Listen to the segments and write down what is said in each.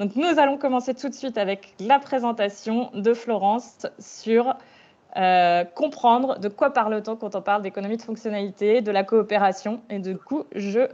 Donc nous allons commencer tout de suite avec la présentation de Florence sur comprendre de quoi parle-t-on quand on parle d'économie de fonctionnalité, de la coopération. Et du coup, je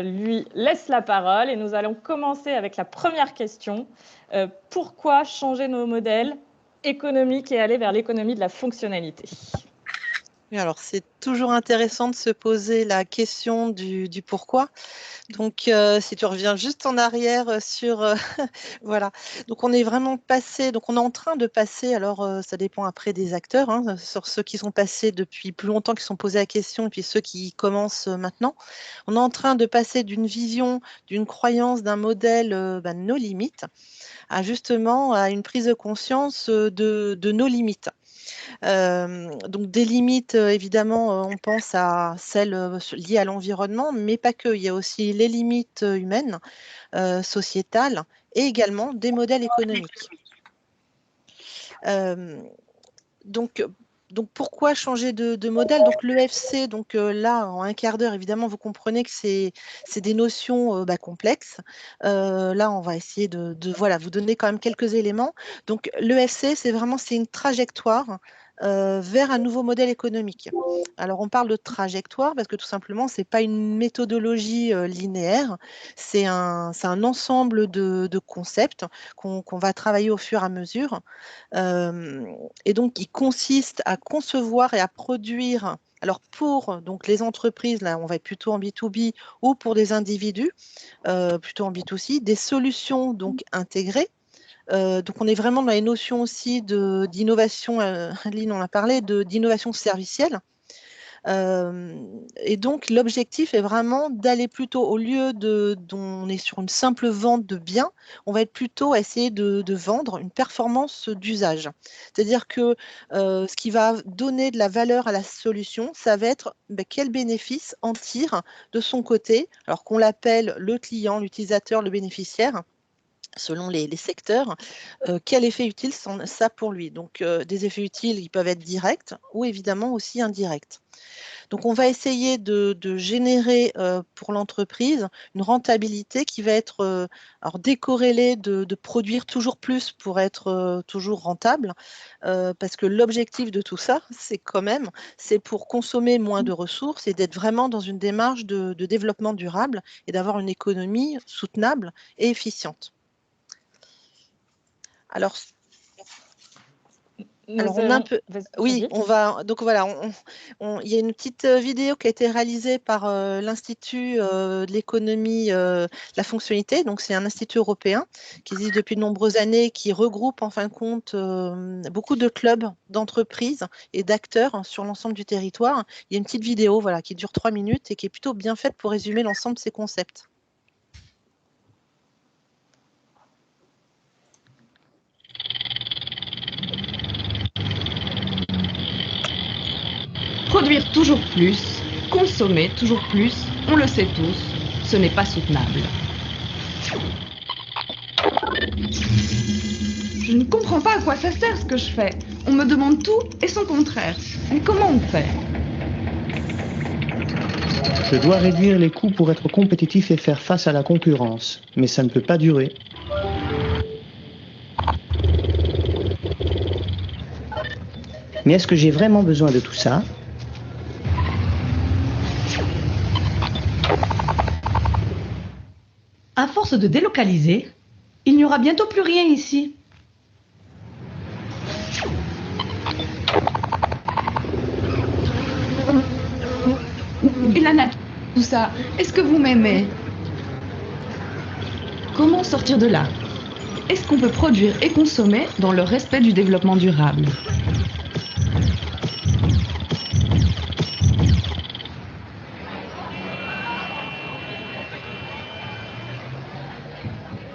lui laisse la parole et nous allons commencer avec la première question. Pourquoi changer nos modèles économiques et aller vers l'économie de la fonctionnalité ? Oui, alors c'est toujours intéressant de se poser la question du pourquoi. Donc, si tu reviens juste en arrière sur... voilà. Donc, on est vraiment passé... Donc, on est en train de passer, alors ça dépend après des acteurs, hein, sur ceux qui sont passés depuis plus longtemps, qui se sont posés la question, et puis ceux qui commencent maintenant. On est en train de passer d'une vision, d'une croyance, d'un modèle nos limites, à justement à une prise de conscience de nos limites. Donc des limites, évidemment, on pense à celles liées à l'environnement, mais pas que. Il y a aussi les limites humaines, sociétales, et également des modèles économiques. Donc, pourquoi changer de modèle? Donc l'EFC, là, en un quart d'heure, évidemment, vous comprenez que c'est des notions complexes. Là, on va essayer voilà, vous donner quand même quelques éléments. Donc l'EFC, c'est une trajectoire vers un nouveau modèle économique. Alors, on parle de trajectoire parce que tout simplement, ce n'est pas une méthodologie linéaire, c'est un ensemble de concepts qu'on va travailler au fur et à mesure. Et donc, il consiste à concevoir et à produire, alors pour donc, les entreprises, là on va être plutôt en B2B, ou pour des individus, plutôt en B2C, des solutions donc intégrées. Donc, on est vraiment dans les notions aussi d'innovation, Aline en a parlé, d'innovation servicielle. Et donc, l'objectif est vraiment d'aller plutôt, au lieu dont on est sur une simple vente de biens, on va être plutôt à essayer de vendre une performance d'usage. C'est-à-dire que ce qui va donner de la valeur à la solution, ça va être quel bénéfice en tire de son côté, alors qu'on l'appelle le client, l'utilisateur, le bénéficiaire, selon les secteurs, quel effet utile ça pour lui. Donc, des effets utiles, ils peuvent être directs ou évidemment aussi indirects. Donc, on va essayer de générer pour l'entreprise une rentabilité qui va être alors décorrélée de produire toujours plus pour être toujours rentable, parce que l'objectif de tout ça, c'est pour consommer moins de ressources et d'être vraiment dans une démarche de développement durable et d'avoir une économie soutenable et efficiente. Alors, on a un peu... Oui, on va... Donc voilà, il y a une petite vidéo qui a été réalisée par l'Institut de l'économie, la fonctionnalité. Donc, c'est un institut européen qui existe depuis de nombreuses années, qui regroupe en fin de compte beaucoup de clubs, d'entreprises et d'acteurs sur l'ensemble du territoire. Il y a une petite vidéo voilà, qui dure 3 minutes et qui est plutôt bien faite pour résumer l'ensemble de ces concepts. Produire toujours plus, consommer toujours plus, on le sait tous, ce n'est pas soutenable. Je ne comprends pas à quoi ça sert ce que je fais. On me demande tout et son contraire. Mais comment on fait ? Je dois réduire les coûts pour être compétitif et faire face à la concurrence, mais ça ne peut pas durer. Mais est-ce que j'ai vraiment besoin de tout ça ? À force de délocaliser, il n'y aura bientôt plus rien ici. Et la nature, tout ça, est-ce que vous m'aimez ? Comment sortir de là ? Est-ce qu'on peut produire et consommer dans le respect du développement durable ?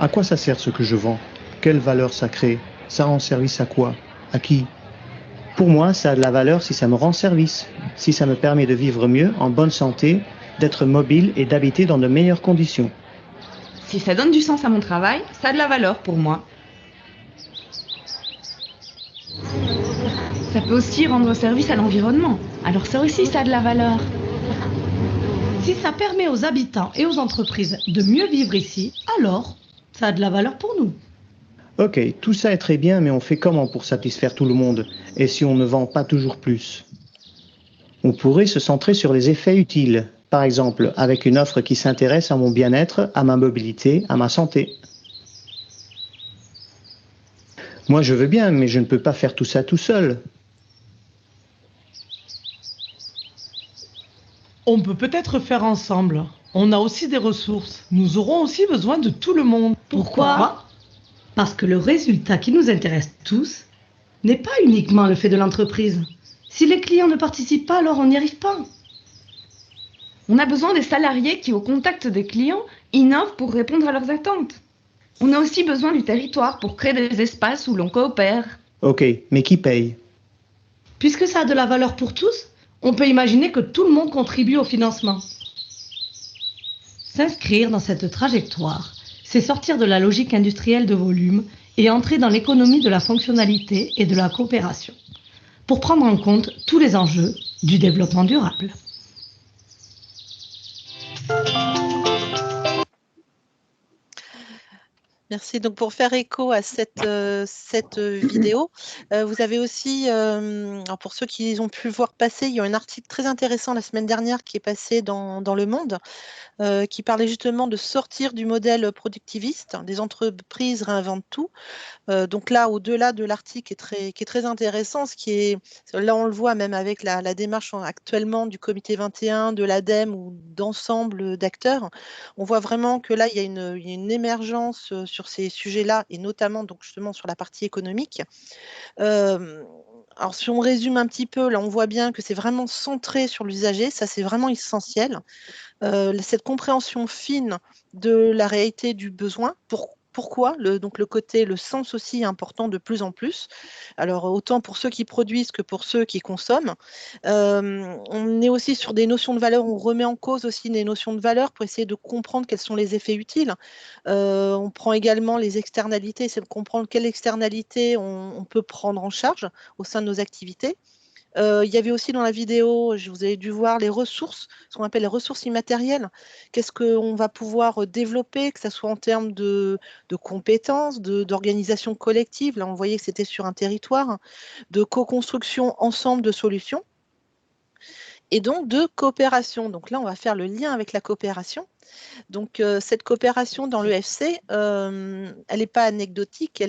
À quoi ça sert ce que je vends? Quelle valeur ça crée? Ça rend service à quoi? À qui? Pour moi, ça a de la valeur si ça me rend service, si ça me permet de vivre mieux, en bonne santé, d'être mobile et d'habiter dans de meilleures conditions. Si ça donne du sens à mon travail, ça a de la valeur pour moi. Ça peut aussi rendre service à l'environnement, alors ça aussi, ça a de la valeur. Si ça permet aux habitants et aux entreprises de mieux vivre ici, alors Ça a de la valeur pour nous. Ok, tout ça est très bien, mais on fait comment pour satisfaire tout le monde? Et si on ne vend pas toujours plus? On pourrait se centrer sur les effets utiles. Par exemple, avec une offre qui s'intéresse à mon bien-être, à ma mobilité, à ma santé. Moi, je veux bien, mais je ne peux pas faire tout ça tout seul. On peut peut-être faire ensemble. On a aussi des ressources. Nous aurons aussi besoin de tout le monde. Pourquoi? Parce que le résultat qui nous intéresse tous n'est pas uniquement le fait de l'entreprise. Si les clients ne participent pas, alors on n'y arrive pas. On a besoin des salariés qui, au contact des clients, innovent pour répondre à leurs attentes. On a aussi besoin du territoire pour créer des espaces où l'on coopère. Ok, mais qui paye? Puisque ça a de la valeur pour tous, on peut imaginer que tout le monde contribue au financement. S'inscrire dans cette trajectoire, c'est sortir de la logique industrielle de volume et entrer dans l'économie de la fonctionnalité et de la coopération, pour prendre en compte tous les enjeux du développement durable. Merci. Donc, pour faire écho à cette vidéo, vous avez aussi, alors pour ceux qui ont pu le voir passer, il y a un article très intéressant la semaine dernière qui est passé dans Le Monde, qui parlait justement de sortir du modèle productiviste. Les entreprises réinventent tout. Donc là, au-delà de l'article qui est très intéressant, là on le voit même avec la démarche actuellement du comité 21, de l'ADEME ou d'ensemble d'acteurs, on voit vraiment que là, il y a une émergence sur ces sujets-là, et notamment donc justement sur la partie économique. Alors si on résume un petit peu, là on voit bien que c'est vraiment centré sur l'usager, ça c'est vraiment essentiel. Cette compréhension fine de la réalité du besoin. Pourquoi donc le sens aussi est important de plus en plus. Alors autant pour ceux qui produisent que pour ceux qui consomment. On est aussi sur des notions de valeur, on remet en cause aussi des notions de valeur pour essayer de comprendre quels sont les effets utiles. On prend également les externalités, c'est de comprendre quelles externalités on peut prendre en charge au sein de nos activités. Il y avait aussi dans la vidéo, vous avez dû voir les ressources, ce qu'on appelle les ressources immatérielles. Qu'est-ce qu'on va pouvoir développer, que ce soit en termes de compétences, d'organisation collective, là on voyait que c'était sur un territoire, de co-construction ensemble de solutions, et donc de coopération. Donc là, on va faire le lien avec la coopération. Donc cette coopération dans l'EFC, elle n'est pas anecdotique,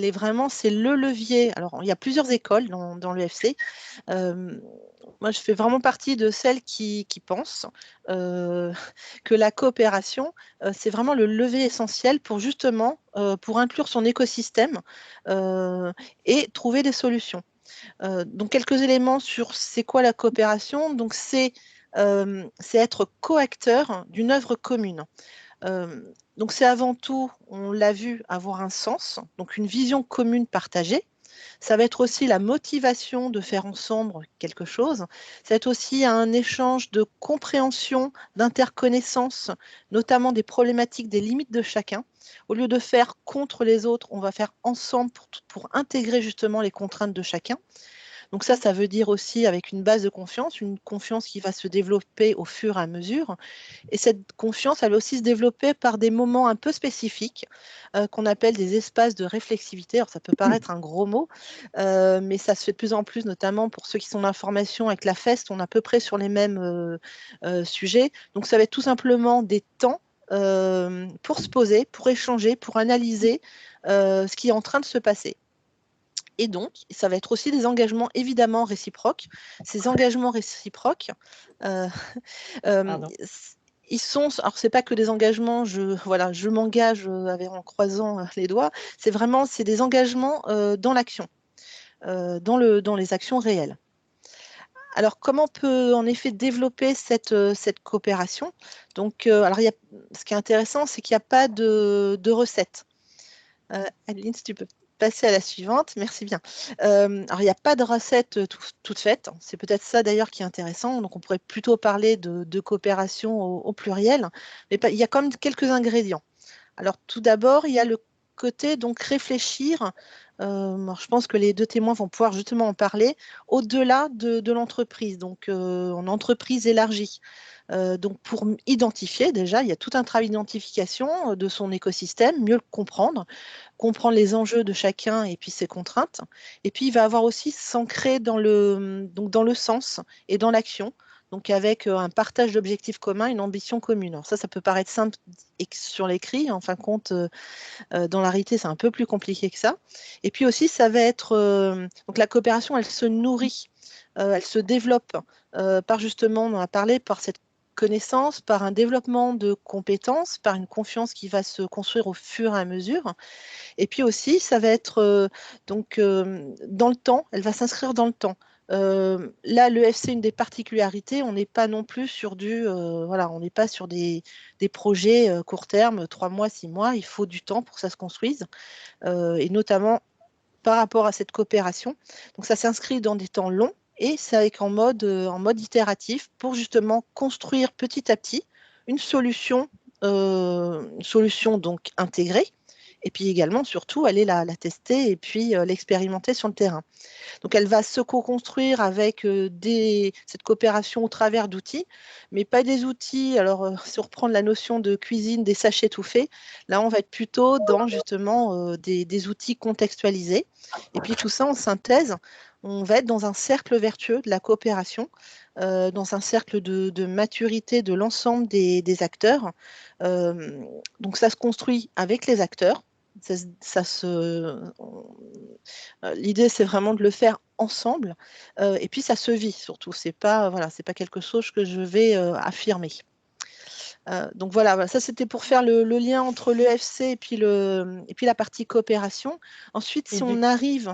c'est le levier. Alors il y a plusieurs écoles dans l'EFC. Moi, je fais vraiment partie de celles qui pensent que la coopération, c'est vraiment le levier essentiel pour justement pour inclure son écosystème et trouver des solutions. Donc quelques éléments sur c'est quoi la coopération. Donc c'est être coacteur d'une œuvre commune. Donc c'est avant tout, on l'a vu, avoir un sens, donc une vision commune partagée. Ça va être aussi la motivation de faire ensemble quelque chose. Ça va être aussi un échange de compréhension, d'interconnaissance, notamment des problématiques, des limites de chacun. Au lieu de faire contre les autres, on va faire ensemble pour intégrer justement les contraintes de chacun. Donc ça veut dire aussi avec une base de confiance, une confiance qui va se développer au fur et à mesure. Et cette confiance, elle va aussi se développer par des moments un peu spécifiques qu'on appelle des espaces de réflexivité. Alors ça peut paraître un gros mot, mais ça se fait de plus en plus, notamment pour ceux qui sont dans l'information avec la FEST, on est à peu près sur les mêmes sujets. Donc ça va être tout simplement des temps pour se poser, pour échanger, pour analyser ce qui est en train de se passer. Et donc, ça va être aussi des engagements évidemment réciproques. Ces engagements réciproques, ils sont, alors c'est pas que des engagements, je m'engage en croisant les doigts, c'est des engagements dans l'action, dans les actions réelles. Alors, comment on peut en effet développer cette coopération? Donc, ce qui est intéressant, c'est qu'il n'y a pas de recette. Adeline, si tu peux passer à la suivante, merci bien. Alors, il n'y a pas de recette toute faite, c'est peut-être ça d'ailleurs qui est intéressant, donc on pourrait plutôt parler de coopération au pluriel, mais il y a quand même quelques ingrédients. Alors, tout d'abord, il y a le côté donc réfléchir Je pense que les deux témoins vont pouvoir justement en parler au-delà de l'entreprise, donc en entreprise élargie. Donc pour identifier déjà, il y a tout un travail d'identification de son écosystème, mieux le comprendre les enjeux de chacun et puis ses contraintes. Et puis il va avoir aussi s'ancrer dans dans le sens et dans l'action. Donc avec un partage d'objectifs communs, une ambition commune. Alors ça peut paraître simple sur l'écrit, en fin de compte, dans la réalité, c'est un peu plus compliqué que ça. Et puis aussi, ça va être donc la coopération, elle se nourrit, elle se développe par justement, on en a parlé, par cette connaissance, par un développement de compétences, par une confiance qui va se construire au fur et à mesure. Et puis aussi, ça va être dans le temps, elle va s'inscrire dans le temps. Là, l'EFC, une des particularités, on n'est pas non plus sur on n'est pas sur des projets court terme, 3 mois, 6 mois. Il faut du temps pour que ça se construise, et notamment par rapport à cette coopération. Donc, ça s'inscrit dans des temps longs et c'est en mode itératif pour justement construire petit à petit une solution donc intégrée. Et puis également, surtout, aller la tester et puis l'expérimenter sur le terrain. Donc, elle va se co-construire avec cette coopération au travers d'outils, mais pas des outils, alors si on reprend la notion de cuisine, des sachets tout faits, là, on va être plutôt dans justement des outils contextualisés. Et puis tout ça, en synthèse, on va être dans un cercle vertueux de la coopération, dans un cercle de maturité de l'ensemble des acteurs. Donc, ça se construit avec les acteurs. L'idée, c'est vraiment de le faire ensemble, et puis ça se vit surtout. C'est pas quelque chose que je vais affirmer. Donc voilà, ça c'était pour faire le lien entre l'EFC et puis la partie coopération. Ensuite, si on arrive...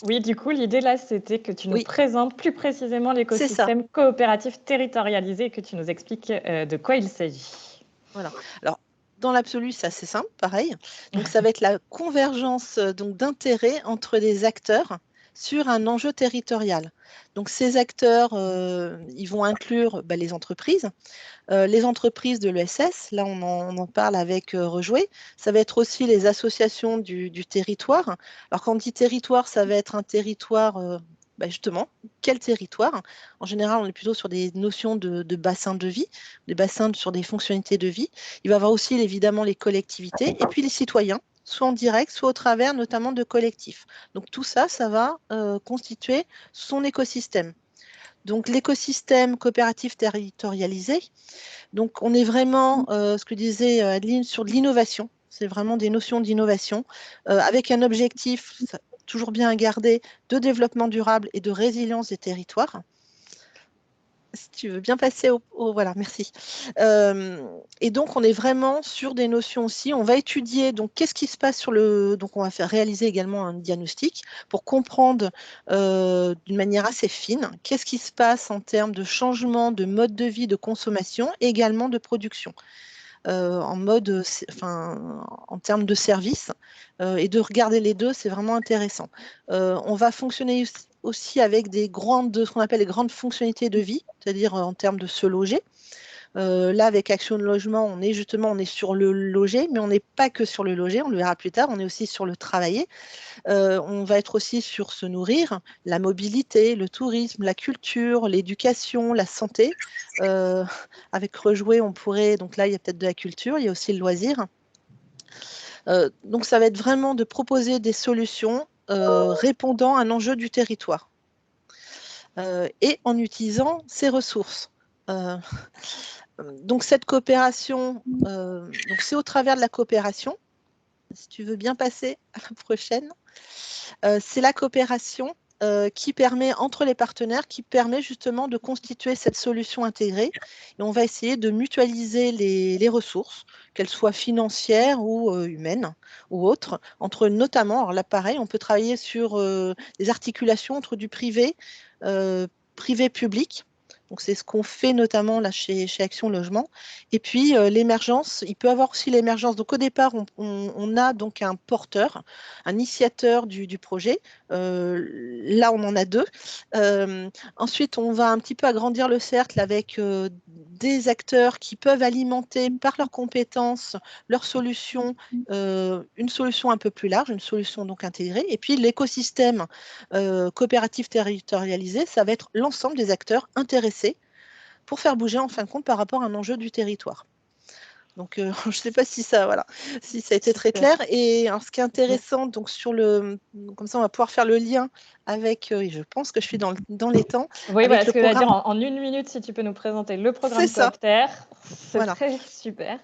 Oui, du coup, l'idée là, c'était que tu nous présentes plus précisément l'écosystème coopératif territorialisé et que tu nous expliques de quoi il s'agit. Voilà. Alors, dans l'absolu, c'est assez simple, pareil. Donc, ça va être la convergence d'intérêts entre des acteurs sur un enjeu territorial. Donc, ces acteurs, ils vont inclure les entreprises de l'ESS. Là, on en parle avec Rejouer. Ça va être aussi les associations du territoire. Alors, quand on dit territoire, ça va être un territoire... justement, quel territoire? En général, on est plutôt sur des notions de bassins de vie, des bassins sur des fonctionnalités de vie. Il va y avoir aussi évidemment les collectivités et puis les citoyens, soit en direct, soit au travers notamment de collectifs. Donc tout ça, ça va constituer son écosystème. Donc l'écosystème coopératif territorialisé, donc on est vraiment, ce que disait Adeline, sur de l'innovation. C'est vraiment des notions d'innovation avec un objectif toujours bien à garder, de développement durable et de résilience des territoires. Si tu veux bien passer voilà, merci. Et donc, on est vraiment sur des notions aussi. On va étudier, donc, qu'est-ce qui se passe donc, on va réaliser également un diagnostic pour comprendre d'une manière assez fine qu'est-ce qui se passe en termes de changement de mode de vie, de consommation, et également de production. En termes de services, et de regarder les deux, c'est vraiment intéressant. On va fonctionner aussi avec ce qu'on appelle les grandes fonctionnalités de vie, c'est-à-dire en termes de se loger. Là, avec Action de Logement, on est sur le loger, mais on n'est pas que sur le loger, on le verra plus tard, on est aussi sur le travailler. On va être aussi sur se nourrir, la mobilité, le tourisme, la culture, l'éducation, la santé. Avec Rejouer, on pourrait, donc là, il y a peut-être de la culture, il y a aussi le loisir. Donc, ça va être vraiment de proposer des solutions répondant à un enjeu du territoire et en utilisant ses ressources. Donc, cette coopération, c'est au travers de la coopération. Si tu veux bien passer à la prochaine. C'est la coopération qui permet, entre les partenaires, qui permet justement de constituer cette solution intégrée. Et on va essayer de mutualiser les ressources, qu'elles soient financières ou humaines ou autres, entre notamment, alors là pareil, on peut travailler sur des articulations entre du privé, privé-public. Donc, c'est ce qu'on fait notamment là chez Action Logement. Et puis, l'émergence, il peut y avoir aussi l'émergence. Donc, au départ, on a donc un porteur, un initiateur du projet. Là, on en a deux. Ensuite, on va un petit peu agrandir le cercle avec des acteurs qui peuvent alimenter par leurs compétences, leurs solutions, une solution un peu plus large, une solution donc intégrée. Et puis l'écosystème coopératif territorialisé, ça va être l'ensemble des acteurs intéressés pour faire bouger en fin de compte par rapport à un enjeu du territoire. Donc, je ne sais pas si ça, voilà, si ça a été très clair. Et alors, ce qui est intéressant, donc comme ça, on va pouvoir faire le lien avec. Je pense que je suis dans les temps. Oui, avec voilà, le ce que je veux programme. dire en 1 minute, si tu peux nous présenter le programme C'est ça. Coopter, c'est Voilà. très super.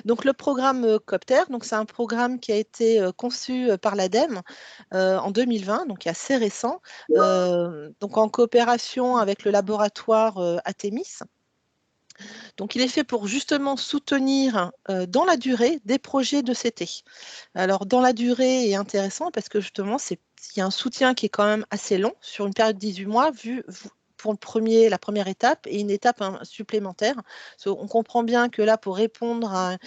Donc, le programme Coopter, donc c'est un programme qui a été conçu par l'ADEME en 2020, donc assez récent, donc en coopération avec le laboratoire Atemis. Donc, il est fait pour justement soutenir dans la durée des projets de CT. Alors, dans la durée est intéressant parce que justement, il y a un soutien qui est quand même assez long sur une période de 18 mois, pour la première étape et une étape supplémentaire. On comprend bien que là, pour répondre à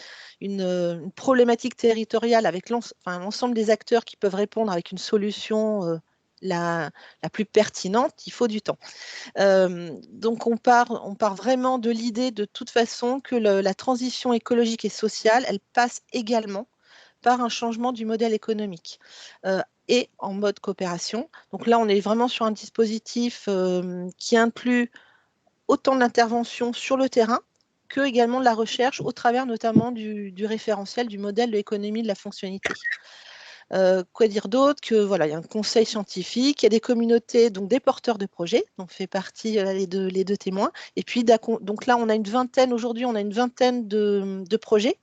une problématique territoriale avec l'ensemble des acteurs qui peuvent répondre avec une solution la plus pertinente, il faut du temps. Donc on part vraiment de l'idée de toute façon que la transition écologique et sociale, elle passe également par un changement du modèle économique et en mode coopération. Donc là, on est vraiment sur un dispositif qui inclut autant de l'intervention sur le terrain que également de la recherche au travers notamment du référentiel du modèle de l'économie de la fonctionnalité. Quoi dire d'autre que voilà, il y a un conseil scientifique, il y a des communautés, donc des porteurs de projets, dont fait partie les deux témoins. Et puis donc là, aujourd'hui, on a une vingtaine de projets,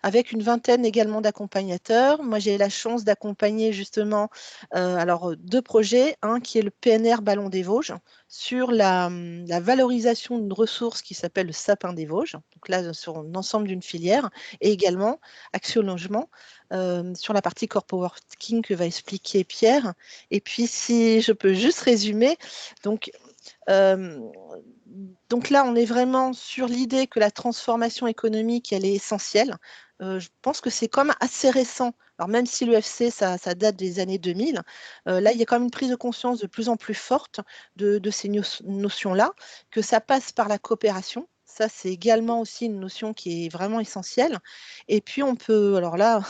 avec une vingtaine également d'accompagnateurs. Moi, j'ai la chance d'accompagner justement 2 projets, un qui est le PNR Ballon des Vosges, sur la valorisation d'une ressource qui s'appelle le sapin des Vosges, donc là sur l'ensemble d'une filière, et également Action Logement, sur la partie coworking que va expliquer Pierre. Et puis, si je peux juste résumer, donc là, on est vraiment sur l'idée que la transformation économique, elle est essentielle. Je pense que c'est quand même assez récent. Alors, même si l'UFC, ça date des années 2000, là, il y a quand même une prise de conscience de plus en plus forte de ces notions-là, que ça passe par la coopération. Ça, c'est également aussi une notion qui est vraiment essentielle. Et puis, on peut, alors là,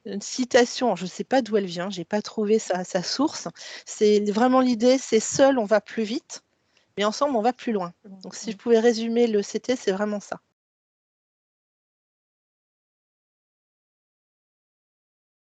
une citation, je ne sais pas d'où elle vient, je n'ai pas trouvé sa source. C'est vraiment l'idée, c'est seul, on va plus vite, mais ensemble, on va plus loin. Donc, si je pouvais résumer le CT, c'est vraiment ça.